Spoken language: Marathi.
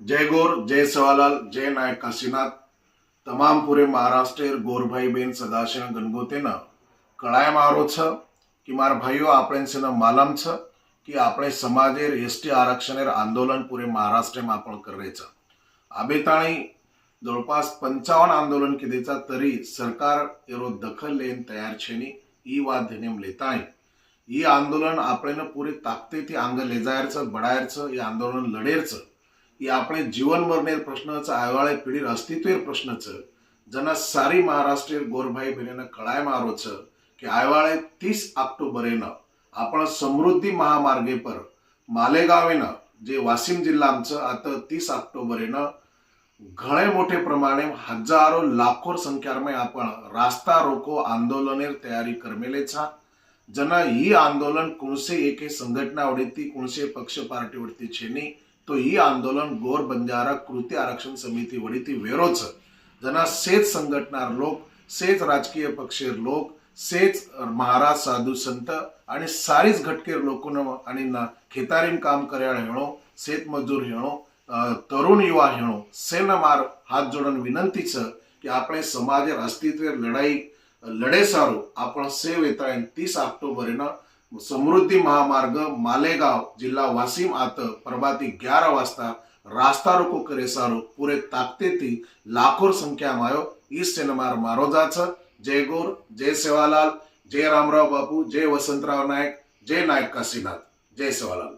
जय गौर, जय सेवालाल, जय नायक काशीनाथ। તમામ પૂરે મહારાષ્ટ્ર ગોર ભાઈ બેન સદાશિવ ગણગોતેના કળાય મારો छ की मार भाईओ आपण से मालम छ की આપણે समाजे एसटी आरक्षणेर आंदोलन पूरे महाराष्ट्र में आपण करायचं आबेताणी जवळपास 55 आंदोलन केलेचा तरी सरकार एरो दखल लेन तयार छेनी ई वाद ध्येयम लेताय ई आंदोलन आपण पूरे ताकदीती अंग लेजायरचं बडायरचं ई आंदोलन लढेरचं ये આપણે जीवन मरणेर प्रश्नच आयवाळे पिढीर अस्तित्वेर प्रश्नच जना सारी महाराष्ट्र गोरभाई बहिणीने कळाय मारो छ की आयवाळे 30 ऑक्टोबरेन आपण समृद्धी महामार्गे पर मालेगावेन जे वाशिम जिल्हा आमचं आता 30 ऑक्टोबरेन घणे मोठे प्रमाणे हजारो लाखोर संख्यार आपण रास्ता रोको आंदोलनेर तयारी करमेले छा जना ही आंदोलन कोणसे एके संघटना वडीती कोणसे पक्ष पार्टी वडती छेनी तो ही आंदोलन गोर बंजारा कृती आरक्षण समिती वडीती वेरोच जना सेच संघटनार लोक सेच राजकीय पक्षेर लोक सेच महाराज साधू संत आणि सारीच घटकेर लोकोन आणि खेतारीम काम कर्याळ हेणो शेतमजूर हेणो तरुण युवा हेणो सेना मार हात जोडून विनंती छ की આપણે समाजेर अस्तित्वेर लढाई लढे सारू आपण सेव येता 30 ऑक्टोबरेन समृद्धी महामार्ग मालेगाव जिल्हा वाशिम आत प्रभाती 11 वाजता रास्ता रोको करे सारो पूरे ताकतेती लाखोर संख्या मायो इस सेनमार मारोजाच। जय गौर, जय सेवालाल, जय रामराव बापू, जय वसंतराव नायक, जय नायक काशीनाथ, जय सेवालाल।